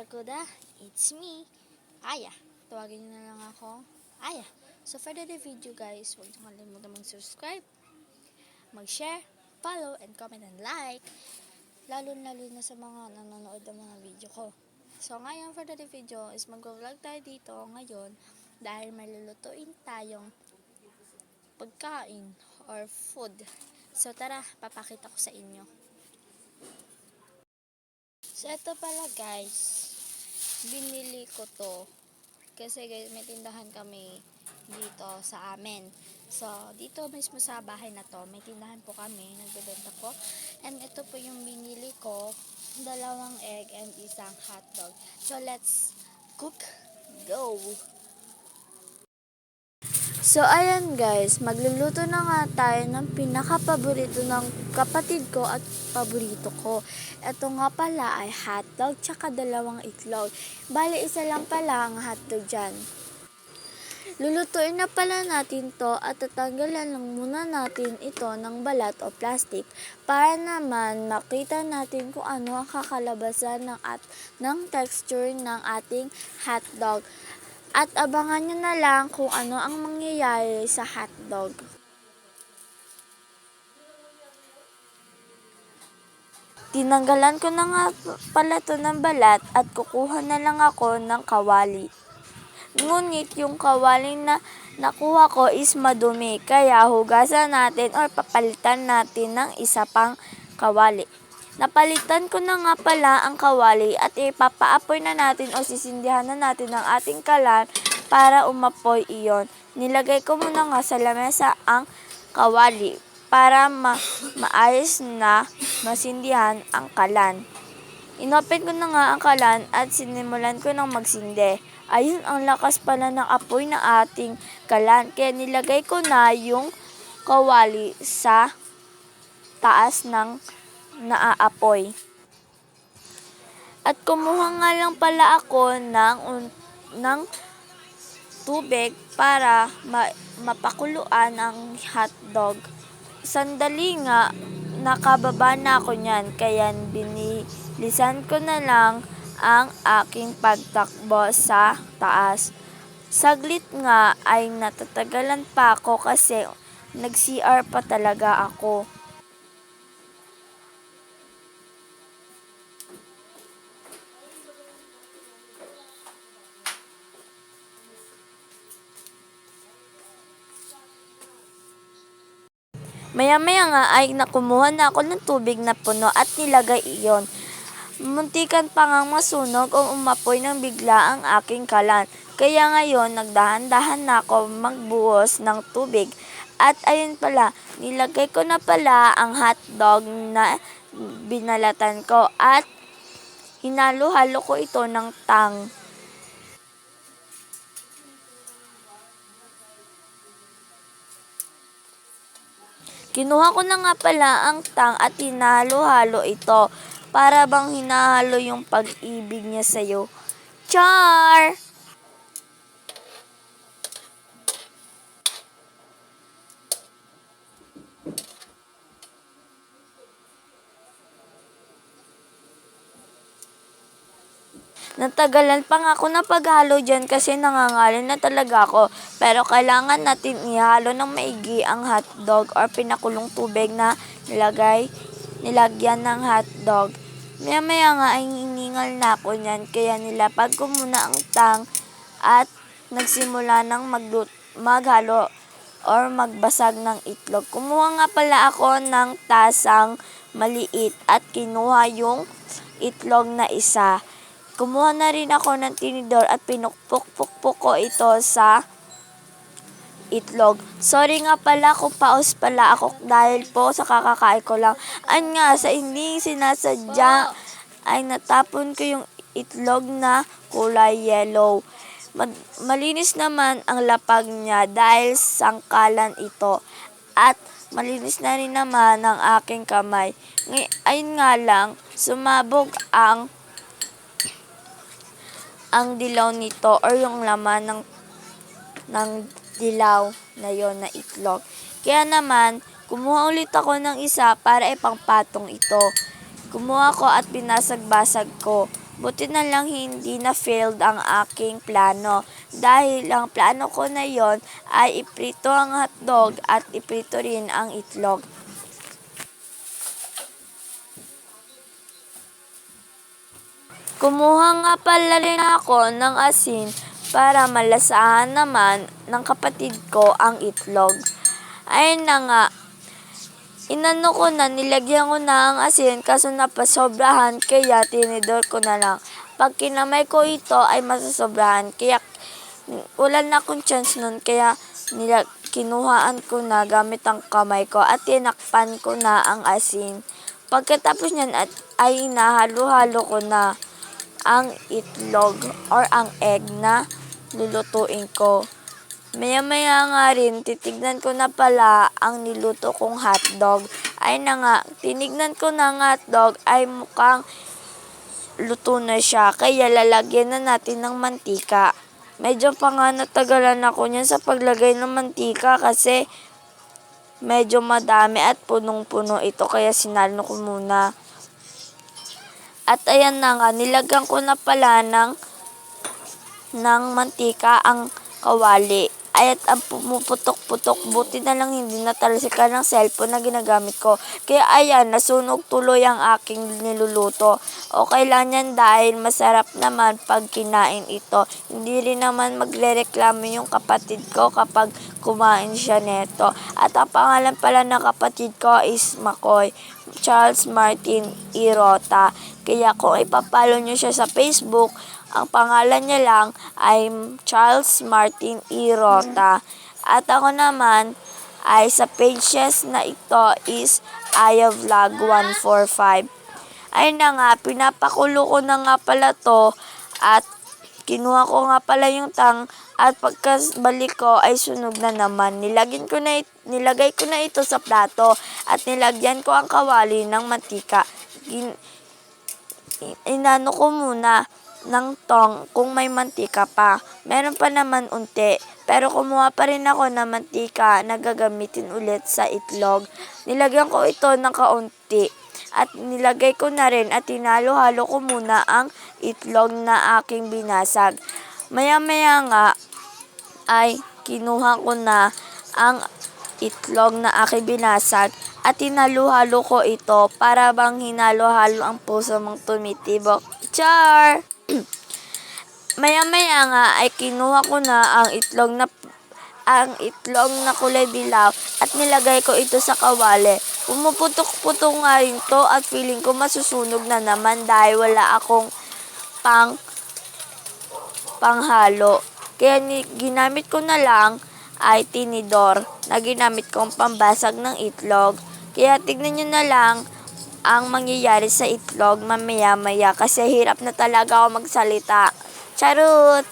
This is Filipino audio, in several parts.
Barracuda, it's me, Aya. Tawagin niyo na lang ako, Aya. So for the video guys, huwag niyo kalimutan mag-subscribe, mag-share, follow, and comment and like. Lalo na sa mga nanonood ng mga video ko. So ngayon for the video is mag-vlog tayo dito ngayon dahil may lulutuin tayong pagkain or food. So tara, papakita ko sa inyo. So ito pala guys, binili ko to kasi guys may tindahan kami dito sa amin. So dito mismo sa bahay na to may tindahan po kami, nagbebenta po, and ito po yung binili ko, 2 egg and isang hotdog. So let's cook, go. So ayan guys, magluluto na nga tayo ng pinaka-paborito ng kapatid ko at paborito ko. Ito nga pala ay hotdog tsaka 2 itlog. Bale, isa lang pala ang hotdog dyan. Lulutuin na pala natin to at tatanggalan lang muna natin ito ng balat o plastic para naman makita natin kung ano ang kakalabasan ng texture ng ating hotdog. At abangan nyo na lang kung ano ang mangyayari sa hotdog. Tinanggalan ko na nga pala to ng balat at kukuha na lang ako ng kawali. Ngunit yung kawali na nakuha ko is madumi, kaya hugasan natin or papalitan natin ng isa pang kawali. Napalitan ko na nga pala ang kawali at ipapaapoy na natin o sisindihan na natin ang ating kalan para umapoy iyon. Nilagay ko muna nga sa lamesa ang kawali para maayos na masindihan ang kalan. Inopen ko na nga ang kalan at sinimulan ko ng magsindi. Ayun, ang lakas pala ng apoy ng ating kalan, kaya nilagay ko na yung kawali sa taas ng naaapoy. At kumuha nga lang pala ako ng tubig para mapakuluan ang hotdog. Sandali nga, nakababa na ako niyan, kaya binilisan ko na lang ang aking pagtakbo sa taas. Saglit nga ay natatagalan pa ako kasi nag-CR pa talaga ako. Maya-maya nga ay nakumuha na ako ng tubig na puno at nilagay iyon. Muntikan pa ngang masunog o umapoy ng bigla ang aking kalan. Kaya ngayon nagdahan-dahan na ako magbuhos ng tubig. At ayun pala, nilagay ko na pala ang hotdog na binalatan ko at hinalo-halo ko ito ng tang. Kinuha ko na nga pala ang tang at hinalo-halo ito para bang hinahalo yung pag-ibig niya sa'yo. Char! Natagalan pa nga ako na paghalo dyan kasi nangangalin na talaga ako. Pero kailangan natin ihalo ng maigi ang hotdog or pinakulong tubig na nilagyan ng hotdog. Maya-maya nga ay hiningal na ako niyan, kaya nilapag ko muna ang tang at nagsimula ng maghalo or magbasag ng itlog. Kumuha nga pala ako ng tasang maliit at kinuha yung itlog na isa. Kumuha na rin ako ng tinidor at pinukpok-pukpok ko ito sa itlog. Sorry nga pala kung paus pala ako dahil po sa kakakain ko lang. Nga, sa hindi sinasadya ay natapon ko yung itlog na kulay yellow. Malinis naman ang lapag niya dahil sangkalan ito. At malinis na rin naman ang aking kamay. Ayun nga lang, sumabog ang dilaw nito or yung laman ng dilaw na yon na itlog. Kaya naman, kumuha ulit ako ng isa para ipangpatong ito. Kumuha ko at binasag-basag ko. Buti na lang hindi na failed ang aking plano dahil ang plano ko na yon ay iprito ang hotdog at iprito rin ang itlog. Kumuha nga pala rin ako ng asin para malasahan naman ng kapatid ko ang itlog. Ayun na nga, inano ko na, nilagyan ko na ang asin kaso napasobrahan kaya tinidor ko na lang. Pag kinamay ko ito ay masasobrahan kaya wala na akong chance nun kaya kinuhaan ko na gamit ang kamay ko at tinakpan ko na ang asin. Pagkatapos niyan ay inahalo-halo ko na ang itlog or ang egg na lulutuin ko. Maya-maya nga rin, titignan ko na pala ang niluto kong hotdog. Ay na nga, tinignan ko na ang hotdog ay mukhang luto na siya. Kaya lalagyan na natin ng mantika. Medyo pa nga natagalan ako niyan sa paglagay ng mantika kasi medyo madami at punong-puno ito. Kaya sinalo ko muna. At ayan na nga, nilagyan ko na pala ng mantika ang kawali. At ang pumuputok-putok, buti na lang hindi natalsikan ng cellphone na ginagamit ko. Kaya ayan, nasunog tuloy ang aking niluluto. Okay lang yan dahil masarap naman pag kinain ito. Hindi rin naman magrereklamo yung kapatid ko kapag kumain siya neto. At ang pangalan pala ng kapatid ko is Makoy, Charles Martin Irota. Kaya kung ipapalo nyo siya sa Facebook, ang pangalan niya lang ay Charles Martin Irota. At ako naman ay sa pages na ito is Aya Vlog 145. Ayun na nga, pinapakulo ko na nga pala to at kinuha ko nga pala yung tang at pagkabalik ko ay sunog na naman. Nilagay ko na ito sa plato at nilagyan ko ang kawali ng mantika. Inano ko muna ng tong kung may mantika pa. Meron pa naman unti. Pero kumuha pa rin ako ng mantika na gagamitin ulit sa itlog. Nilagyan ko ito ng kaunti. At nilagay ko na rin at tinalo-halo ko muna ang itlog na aking binasag. Maya-maya nga ay kinuha ko na ang itlog na aking binasag at tinalo-halo ko ito para bang hinalo-halo ang puso mong tumitibok. Char! Maya-maya nga ay kinuha ko na ang itlog na kulay dilaw at nilagay ko ito sa kawali. Pumuputok-putok nga rin to at feeling ko masusunog na naman dahil wala akong panghalo. Kaya ginamit ko na lang ay tinidor na ginamit kong pambasag ng itlog. Kaya tignan nyo na lang ang mangyayari sa itlog mamaya-maya kasi hirap na talaga ako magsalita. Charot!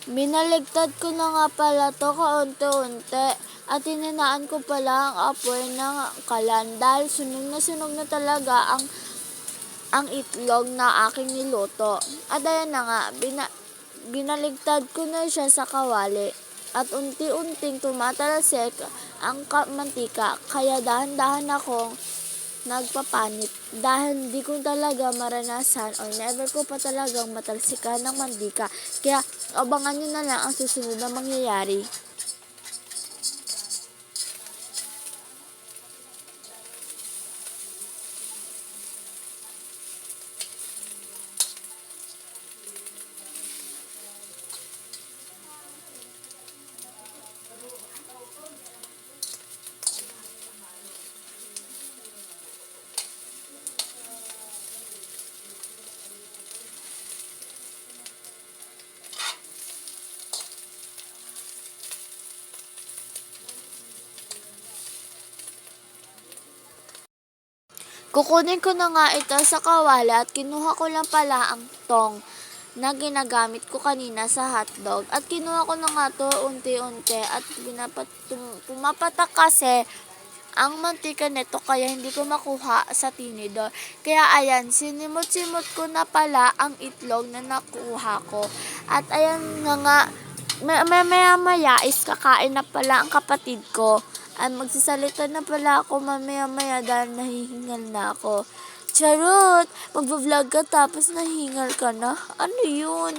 Binaligtad ko na nga pala to kaunti-unti at ininaan ko pala ang apoy ng kalan dahil sunog na talaga ang itlog na aking niluto. At ayan na nga, binaligtad ko na siya sa kawali at unti-unting tumatalsik ang mantika kaya dahan-dahan akong nagpapanit dahil hindi ko talaga maranasan o never ko pa talagang matalsikan ng mantika. Kaya abangan nyo na lang ang susunod na mangyayari. Kukunin ko na nga ito sa kawali at kinuha ko lang pala ang tong na ginagamit ko kanina sa hotdog. At kinuha ko na nga to unti-unti at pumapatak kasi ang mantika nito kaya hindi ko makuha sa tinidor. Kaya ayan, sinimot-simot ko na pala ang itlog na nakuha ko. At ayan na nga, maya is kakain na pala ang kapatid ko. Ay magsasalita na pala ako mamaya dahil nahihingal na ako. Charot! Magbablog ka tapos nahihingal ka na? Ano yun?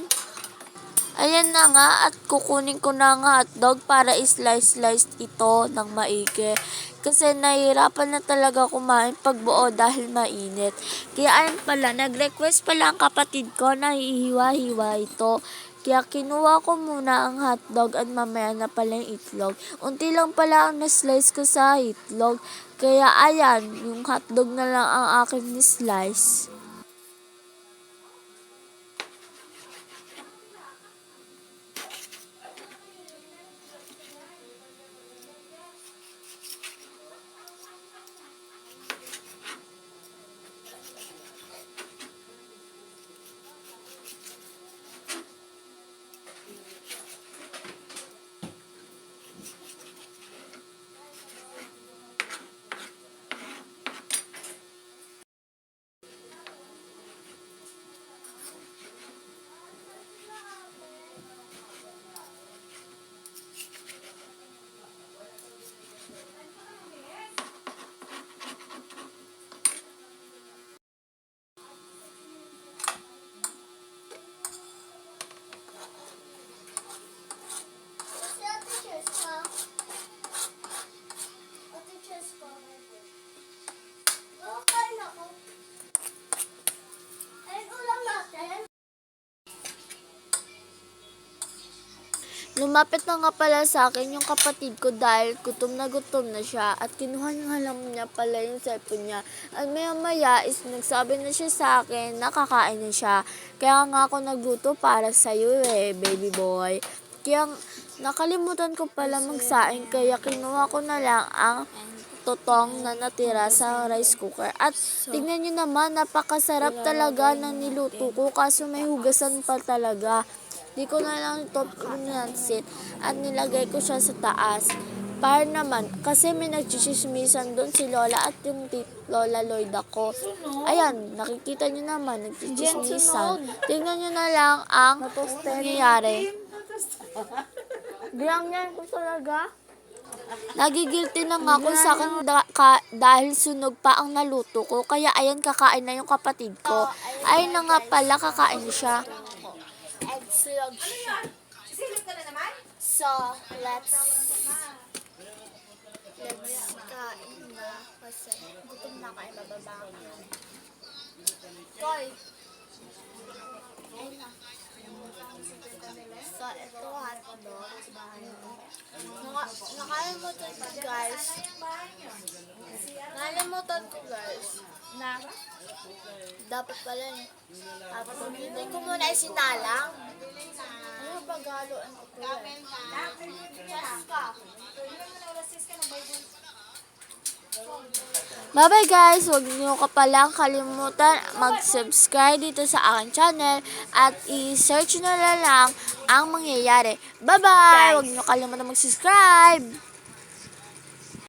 Ayan na nga at kukunin ko na nga hotdog para slice ito ng maigi. Kasi nahihirapan na talaga kumain pag buo dahil mainit. Kaya ayan pala, nag-request pala ang kapatid ko na hihiwa-hiwa ito. Kaya kinuha ko muna ang hotdog at mamaya na pala yung itlog. Unti lang pala ang na-slice ko sa itlog. Kaya ayan, yung hotdog na lang ang aking ni-slice. Lumapit na nga pala sa akin yung kapatid ko dahil gutom na siya at kinuha niya lang niya pala yung cellphone niya. At maya is nagsabi na siya sa akin na kakain na siya. Kaya nga ako nagluto para sa'yo baby boy. Kaya nakalimutan ko pala magsaing kaya kinuha ko na lang ang totong na natira sa rice cooker. At tignan nyo naman, napakasarap talaga ng niluto ko kaso may hugasan pa talaga. Di ko na lang ito pinansit at nilagay ko siya sa taas. Para naman, kasi may nagchichismisan doon si Lola at yung Lola Lloyd ako. Ayan, nakikita nyo naman, nagchichismisan. Tingnan nyo na lang ang nangyayari. Bilang niya ko talaga. Nagigilty na nga ako sa akin dahil sunog pa ang naluto ko. Kaya ayan, kakain na yung kapatid ko. Ayun na nga pala, kakain siya. Egg siya. So, let's kain na kasi gutom na kayo bababa. Koy! Ayun na. So, ito hotdog. Nakalimutan ko guys. Na dapat pala hindi ko muna isinalang. Ano paghaluan ko po Bye-bye guys! Huwag niyo ka palang kalimutan mag-subscribe dito sa aking channel at i-search na lang ang mangyayari. Bye-bye! Huwag niyo kalimutan mag-subscribe!